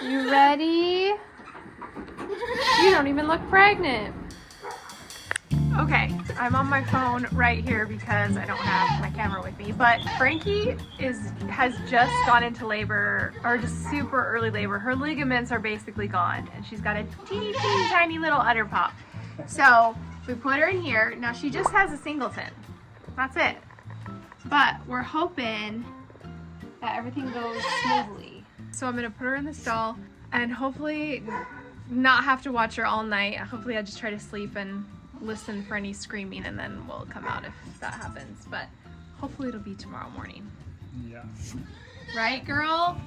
You ready? You don't even look pregnant. Okay, I'm on my phone right here because I don't have my camera with me, but Frankie has just gone into labor, or just super early labor. Her ligaments are basically gone, and she's got a teeny tiny little udder pop. So we put her in here. Now she just has a singleton. That's it. But we're hoping that everything goes smoothly. So I'm gonna put her in the stall and hopefully not have to watch her all night. Hopefully I just try to sleep and listen for any screaming, and then we'll come out if that happens. But hopefully it'll be tomorrow morning. Yeah. Right, girl?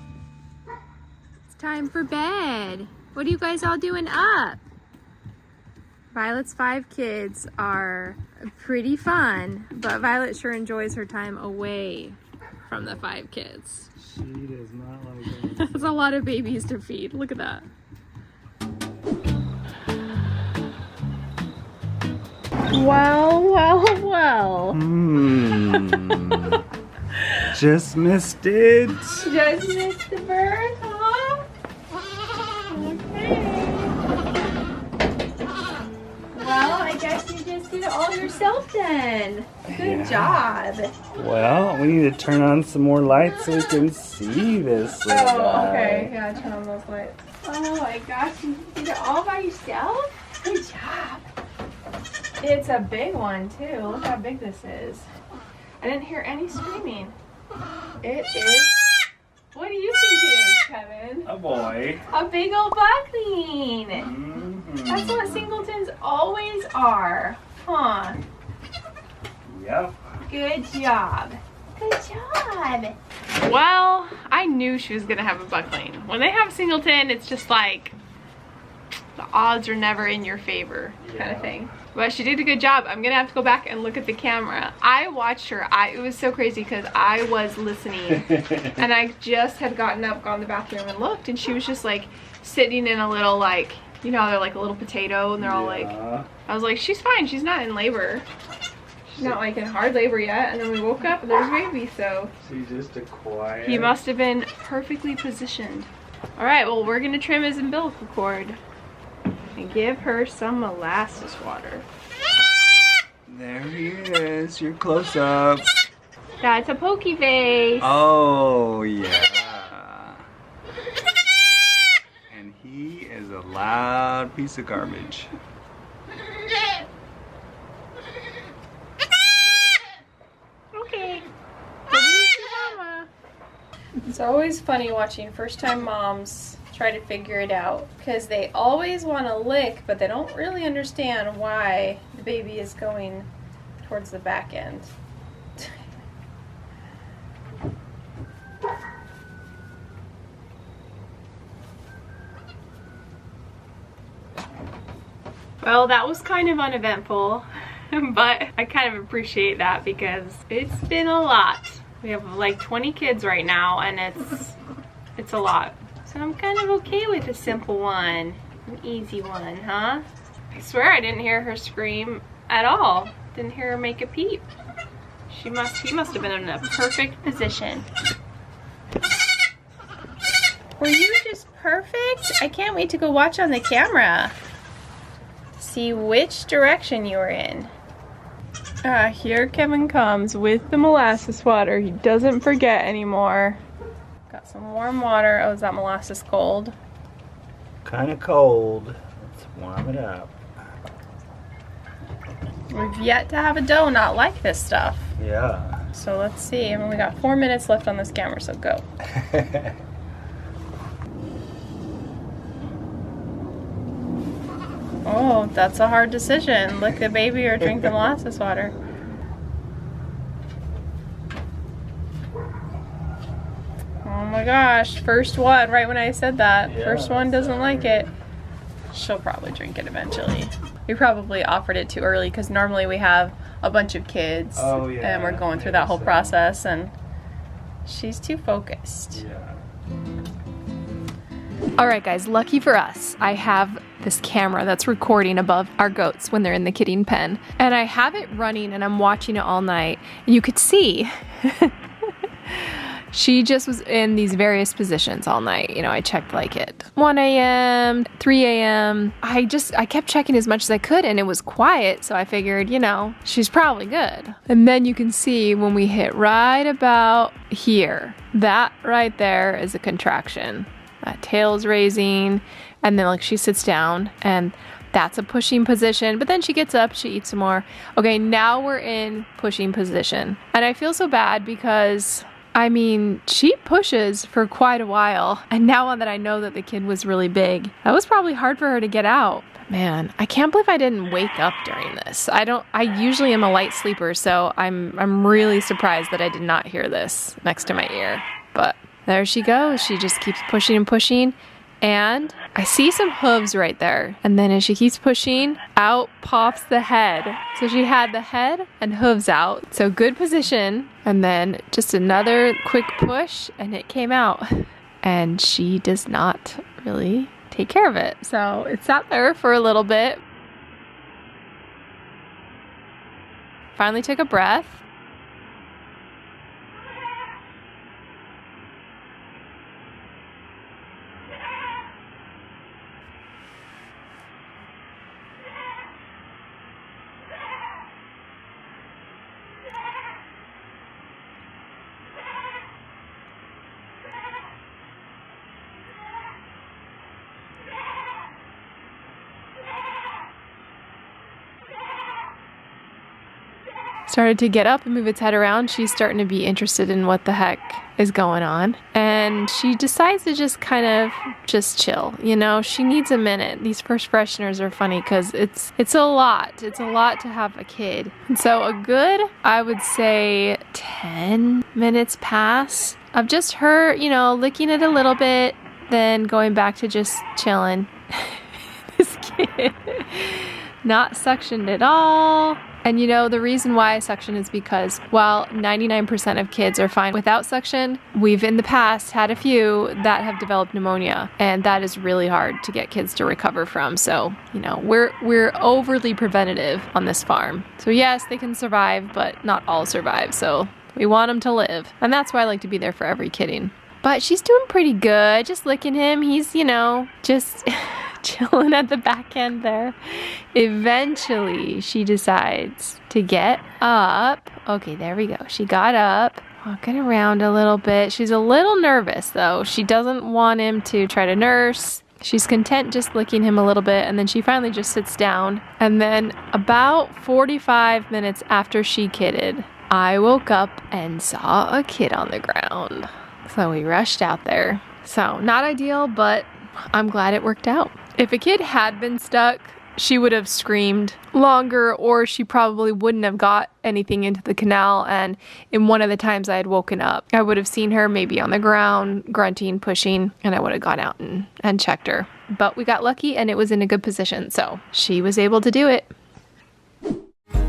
It's time for bed. What are you guys all doing up? Violet's 5 kids are pretty fun, but Violet sure enjoys her time away from the 5 kids. She does not like it. That's a lot of babies to feed. Look at that. Well. Just missed it. Just missed the birth, huh? Okay. Well, I guess you just did it all yourself then. Good job. Well, we need to turn on some more lights so we can see this little guy. Okay. Yeah, turn on those lights. Oh my gosh, you did it all by yourself? Good job. It's a big one too. Look how big this is. I didn't hear any screaming. It is. What do you think it is, Kevin? A boy. A big old buckling. That's what singletons always are, huh? Yep. Good job. Good job. Well, I knew she was gonna have a buckling. When they have singleton, it's just like the odds are never in your favor, kind of thing. But she did a good job. I'm gonna have to go back and look at the camera. I watched her. It was so crazy because I was listening and I just had gotten up, gone to the bathroom and looked, and she was just like sitting in a little, like, you know, they're like a little potato and they're all like, I was like, she's fine, she's not in labor. She's not like in hard labor yet. And then we woke up and there's baby, so. She's just a quiet. He must have been perfectly positioned. All right, well, we're gonna trim his umbilical cord and give her some molasses water. There he is, your close up. That's a pokey face. Oh, yeah. And he is a loud piece of garbage. Okay. It's always funny watching first-time moms try to figure it out because they always want to lick, but they don't really understand why the baby is going towards the back end. Well, that was kind of uneventful, but I kind of appreciate that because it's been a lot. We have like 20 kids right now, and it's a lot. So I'm kind of okay with a simple one, an easy one, huh? I swear I didn't hear her scream at all. Didn't hear her make a peep. He must have been in a perfect position. Were you just perfect? I can't wait to go watch on the camera. See which direction you were in. Here Kevin comes with the molasses water. He doesn't forget anymore. Got some warm water. Oh, is that molasses cold? Kind of cold. Let's warm it up. We've yet to have a dough not like this stuff. Yeah. So let's see. I mean, we got 4 minutes left on this camera, so go. Oh, that's a hard decision. Lick the baby or drink the molasses water. Oh my gosh, first one, right when I said that. Yeah, first one doesn't like it. She'll probably drink it eventually. We probably offered it too early because normally we have a bunch of kids and we're going through that whole process, and she's too focused. Yeah. All right, guys, lucky for us, I have this camera that's recording above our goats when they're in the kidding pen. And I have it running and I'm watching it all night. You could see She just was in these various positions all night. You know, I checked like at 1 a.m., 3 a.m. I kept checking as much as I could and it was quiet. So I figured, you know, she's probably good. And then you can see when we hit right about here, that right there is a contraction. That tail's raising. And then like she sits down and that's a pushing position, but then she gets up, she eats some more. Okay, now we're in pushing position. And I feel so bad because, I mean, she pushes for quite a while. And now that I know that the kid was really big, that was probably hard for her to get out. But man, I can't believe I didn't wake up during this. I usually am a light sleeper, so I'm really surprised that I did not hear this next to my ear. But there she goes. She just keeps pushing and pushing. And I see some hooves right there. And then as she keeps pushing, out pops the head. So she had the head and hooves out. So good position. And then just another quick push and it came out. And she does not really take care of it. So it sat there for a little bit. Finally took a breath. Started to get up and move its head around. She's starting to be interested in what the heck is going on. And she decides to just kind of just chill. You know, she needs a minute. These first fresheners are funny because it's a lot. It's a lot to have a kid. And so a good, I would say 10 minutes pass of just her, you know, licking it a little bit, then going back to just chilling. This kid, not suctioned at all. And you know, the reason why I suction is because while 99% of kids are fine without suction, we've in the past had a few that have developed pneumonia, and that is really hard to get kids to recover from. So, you know, we're overly preventative on this farm. So yes, they can survive, but not all survive. So we want them to live. And that's why I like to be there for every kidding. But she's doing pretty good, just licking him. He's, you know, just chilling at the back end there. Eventually, she decides to get up. Okay, there we go. She got up, walking around a little bit. She's a little nervous, though. She doesn't want him to try to nurse. She's content just licking him a little bit, and then she finally just sits down. And then about 45 minutes after she kidded, I woke up and saw a kid on the ground. So we rushed out there. So not ideal, but I'm glad it worked out. If a kid had been stuck, she would have screamed longer, or she probably wouldn't have got anything into the canal. And in one of the times I had woken up, I would have seen her maybe on the ground, grunting, pushing, and I would have gone out and checked her. But we got lucky and it was in a good position, so she was able to do it.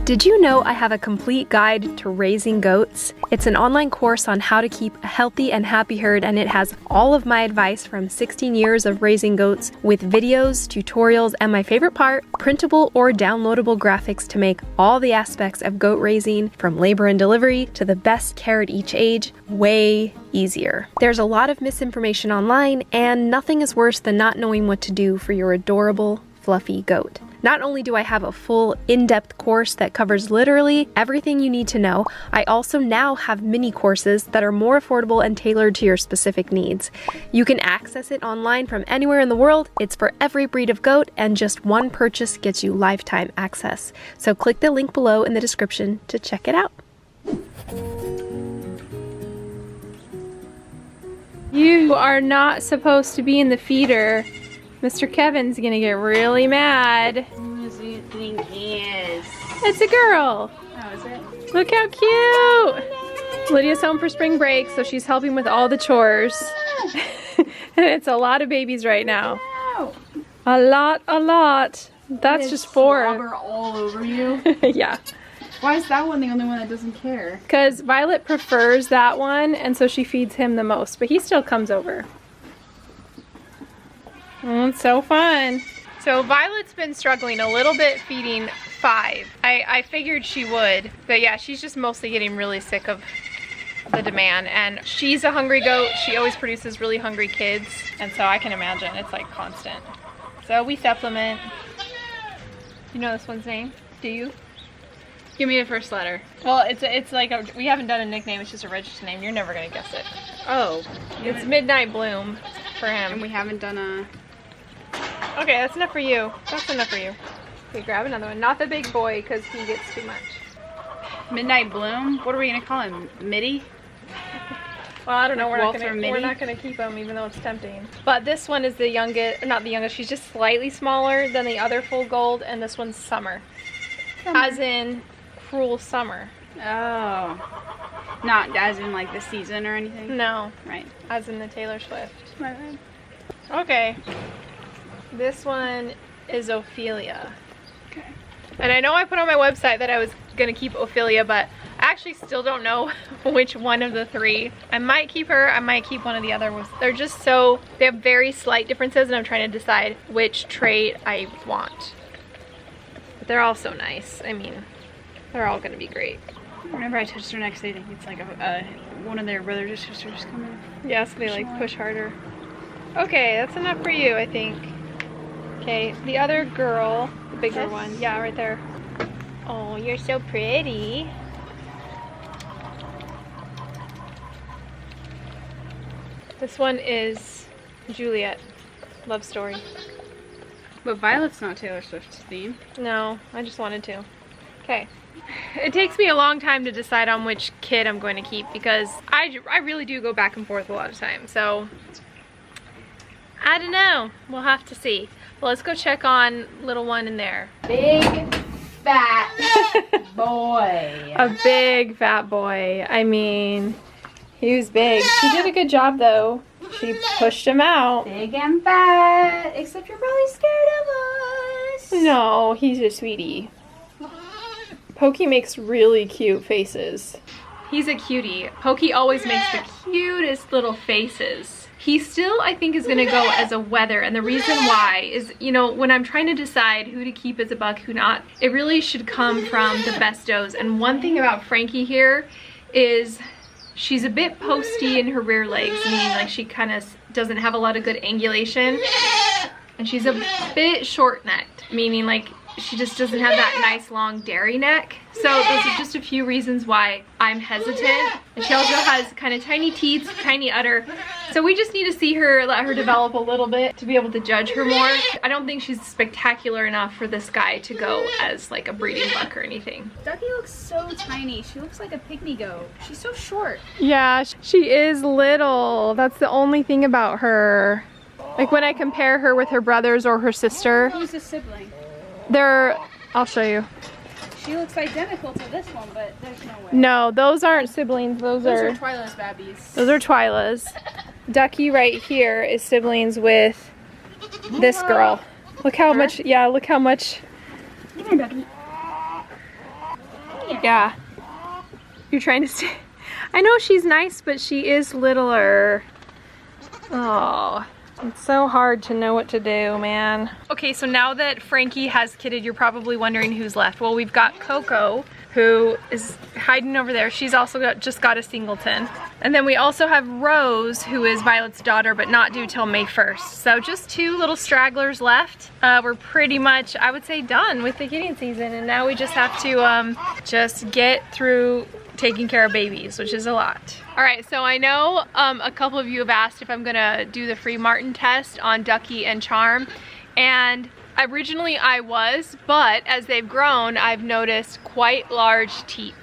Did you know I have a complete guide to raising goats? It's an online course on how to keep a healthy and happy herd, and it has all of my advice from 16 years of raising goats with videos, tutorials, and my favorite part, printable or downloadable graphics to make all the aspects of goat raising, from labor and delivery to the best care at each age, way easier. There's a lot of misinformation online, and nothing is worse than not knowing what to do for your adorable, fluffy goat. Not only do I have a full in-depth course that covers literally everything you need to know, I also now have mini courses that are more affordable and tailored to your specific needs. You can access it online from anywhere in the world. It's for every breed of goat, and just one purchase gets you lifetime access. So click the link below in the description to check it out. You are not supposed to be in the feeder. Mr. Kevin's gonna get really mad. Who do you think he is? It's a girl. Oh, is it? Look how cute. Lydia's home for spring break, so she's helping with all the chores. And it's a lot of babies right now. A lot. That's just 4. Slobber all over you. Yeah. Why is that one the only one that doesn't care? Because Violet prefers that one, and so she feeds him the most, but he still comes over. Oh, it's so fun. So Violet's been struggling a little bit feeding 5. I figured she would, but yeah, she's just mostly getting really sick of the demand, and she's a hungry goat. She always produces really hungry kids, and so I can imagine it's like constant. So we supplement. You know this one's name? Do you? Give me the first letter. Well, it's like we haven't done a nickname. It's just a registered name. You're never gonna guess it. Oh. It's Midnight Bloom for him. And we haven't done a... Okay, that's enough for you. That's enough for you. Okay, grab another one. Not the big boy, because he gets too much. Midnight Bloom? What are we gonna call him? Mitty? Well, I don't know. Like Walter Mitty? We're not gonna keep him, even though it's tempting. But this one is the youngest, not the youngest. She's just slightly smaller than the other full gold, and this one's Summer. As in cruel summer. Oh. Not as in like the season or anything? No. Right. As in the Taylor Swift. Right. Okay. This one is Ophelia. Okay. And I know I put on my website that I was gonna keep Ophelia, but I actually still don't know which one of the three. I might keep her, I might keep one of the other ones. They're just so, they have very slight differences, and I'm trying to decide which trait I want. But they're all so nice. I mean, they're all gonna be great. Whenever I touch their necks, they think it's like one of their brothers or sisters coming. Yeah, so they like push harder. Okay, that's enough for you, I think. Okay, the other girl, the bigger one, yeah, right there. Oh, you're so pretty. This one is Juliet. Love story. But Violet's not Taylor Swift's theme. No, I just wanted to. Okay. It takes me a long time to decide on which kid I'm going to keep, because I really do go back and forth a lot of times. So, I don't know. We'll have to see. Well, let's go check on little one in there. Big fat boy. A big fat boy. I mean, he was big. She did a good job though. She pushed him out. Big and fat. Except you're probably scared of us. No, he's a sweetie. Pokey makes really cute faces. He's a cutie. Pokey always makes the cutest little faces. He still, I think, is gonna go as a wether, and the reason why is, you know, when I'm trying to decide who to keep as a buck, who not, it really should come from the best does. And one thing about Frankie here is she's a bit posty in her rear legs, meaning like she kind of doesn't have a lot of good angulation, and she's a bit short-necked, meaning like she just doesn't have that nice long dairy neck. So those are just a few reasons why I'm hesitant. And she also has kind of tiny teeth, tiny udder. So we just need to see her, let her develop a little bit to be able to judge her more. I don't think she's spectacular enough for this guy to go as like a breeding buck or anything. Ducky looks so tiny. She looks like a pygmy goat. She's so short. Yeah, she is little. That's the only thing about her. Like when I compare her with her brothers or her sister, Who's the sibling? I'll show you. She looks identical to this one, but there's no way. No, those aren't siblings. Those Those are are Twila's babbies. Those are Twila's. Ducky right here is siblings with this girl. Look how much, yeah, look how much. Yeah. You're trying to stay. I know she's nice, but she is littler. Oh, it's so hard to know what to do, man. Okay, so now that Frankie has kidded, you're probably wondering who's left. Well, we've got Coco, who is hiding over there. She's also just got a singleton. And then we also have Rose, who is Violet's daughter, but not due till May 1st. So just two little stragglers left. We're pretty much, I would say, done with the kidding season. And now we just have to just get through taking care of babies, which is a lot. All right, so I know a couple of you have asked if I'm gonna do the free Martin test on Ducky and Charm. And originally I was, but as they've grown, I've noticed quite large teats.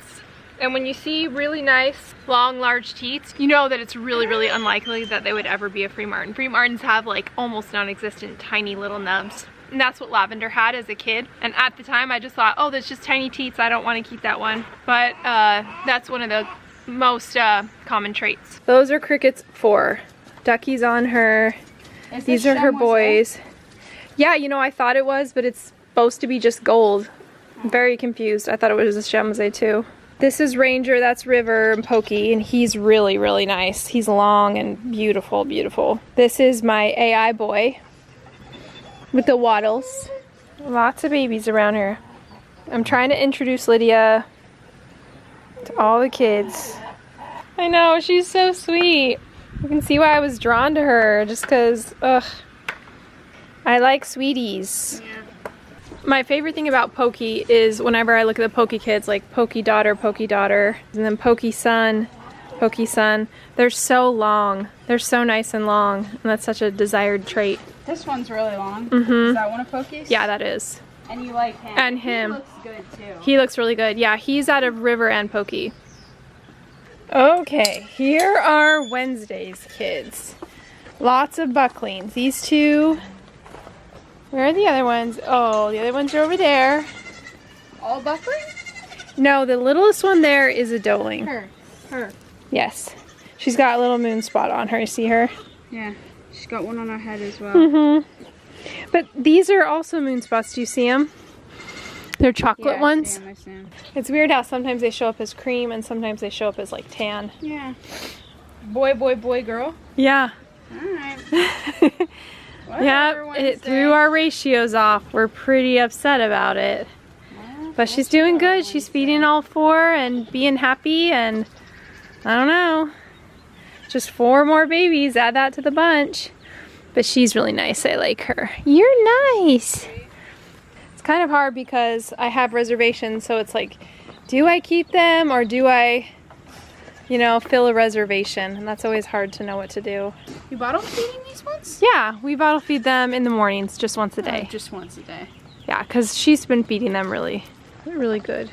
And when you see really nice, long, large teats, you know that it's really, really unlikely that they would ever be a free Martin. Free Martins have like almost non-existent tiny little nubs. And that's what Lavender had as a kid. And at the time I just thought, oh, that's just tiny teats, I don't want to keep that one. But that's one of the most common traits. Those are Cricket's 4. Ducky's on her. These are her boys. Yeah, you know, I thought it was, but it's supposed to be just gold. I'm very confused. I thought it was a Chemze too. This is Ranger, that's River, and Pokey, and he's really, really nice. He's long and beautiful, beautiful. This is my AI boy with the waddles. Lots of babies around here. I'm trying to introduce Lydia to all the kids. I know, she's so sweet. You can see why I was drawn to her, just because, ugh. I like sweeties. Yeah. My favorite thing about Pokey is whenever I look at the Pokey kids, like Pokey daughter, and then Pokey son, they're so long. They're so nice and long, and that's such a desired trait. This one's really long. Mm-hmm. Is that one of Pokey's? Yeah, that is. And you like him. And him. He looks good too. He looks really good. Yeah, he's out of River and Pokey. Okay, here are Wednesday's kids. Lots of bucklings. These two. Where are the other ones? Oh, the other ones are over there. All buckling? No, the littlest one there is a doeling. Her. Yes. She's got a little moon spot on her. You see her? Yeah. She's got one on her head as well. Mm-hmm. But these are also moon spots. Do you see them? They're chocolate ones. I see 'em. It's weird how sometimes they show up as cream and sometimes they show up as like tan. Yeah. Boy, girl. Yeah. Alright. Yeah, it threw our ratios off. We're pretty upset about it. Well, But she's doing good. She's feeding all four and being happy, and I don't know. Just 4 more babies. Add that to the bunch. But she's really nice. I like her. You're nice. It's kind of hard because I have reservations, so it's like, do I keep them or do I, you know, fill a reservation? And that's always hard to know what to do. You bottle feeding these ones? Yeah, we bottle feed them in the mornings, just once a day. Oh, just once a day. Yeah, because she's been feeding them really good.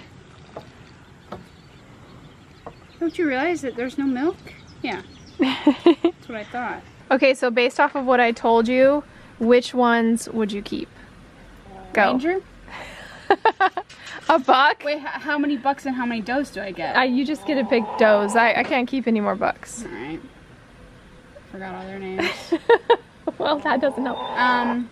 Don't you realize that there's no milk? Yeah. That's what I thought. Okay, so based off of what I told you, which ones would you keep? Go. Ranger? A buck? Wait, how many bucks and how many does do I get? You just get to pick does. I can't keep any more bucks. Alright. Forgot all their names. Well, that doesn't help.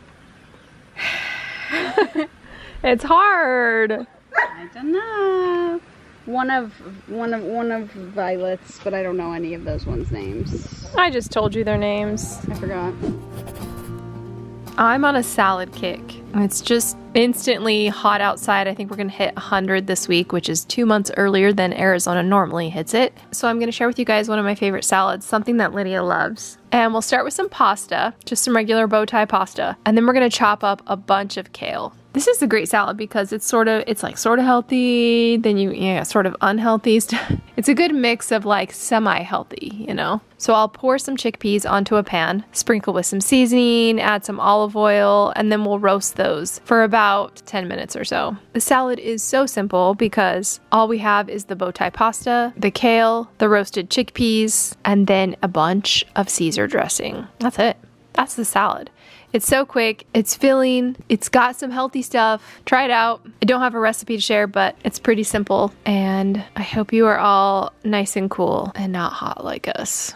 It's hard. I don't know. One of Violet's, but I don't know any of those ones' names. I just told you their names. I forgot. I'm on a salad kick. It's just instantly hot outside. I think we're gonna hit 100 this week, which is 2 months earlier than Arizona normally hits it. So I'm gonna share with you guys one of my favorite salads, something that Lydia loves. And we'll start with some pasta, just some regular bow tie pasta. And then we're gonna chop up a bunch of kale. This is a great salad because it's sort of healthy, then sort of unhealthy. It's a good mix of like semi-healthy, you know? So I'll pour some chickpeas onto a pan, sprinkle with some seasoning, add some olive oil, and then we'll roast those for about 10 minutes or so. The salad is so simple because all we have is the bow tie pasta, the kale, the roasted chickpeas, and then a bunch of Caesar dressing. That's it. That's the salad. It's so quick, it's filling, it's got some healthy stuff. Try it out. I don't have a recipe to share, but it's pretty simple. And I hope you are all nice and cool and not hot like us.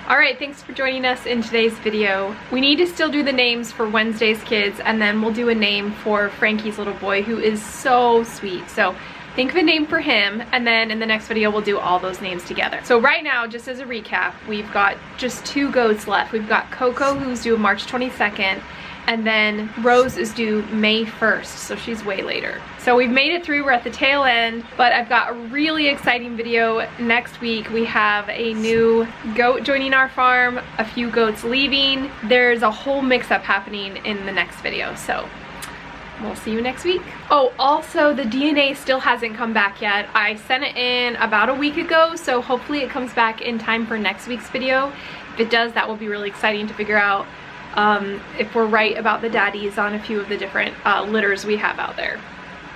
All right, thanks for joining us in today's video. We need to still do the names for Wednesday's kids, and then we'll do a name for Frankie's little boy, who is so sweet. So think of a name for him, and then in the next video we'll do all those names together. So right now, just as a recap, we've got just 2 goats left. We've got Coco, who's due March 22nd, and then Rose is due May 1st, so she's way later. So we've made it through, we're at the tail end, but I've got a really exciting video next week. We have a new goat joining our farm, a few goats leaving. There's a whole mix-up happening in the next video, so we'll see you next week. Oh, also the DNA still hasn't come back yet. I sent it in about a week ago, so hopefully it comes back in time for next week's video. If it does, that will be really exciting to figure out if we're right about the daddies on a few of the different litters we have out there.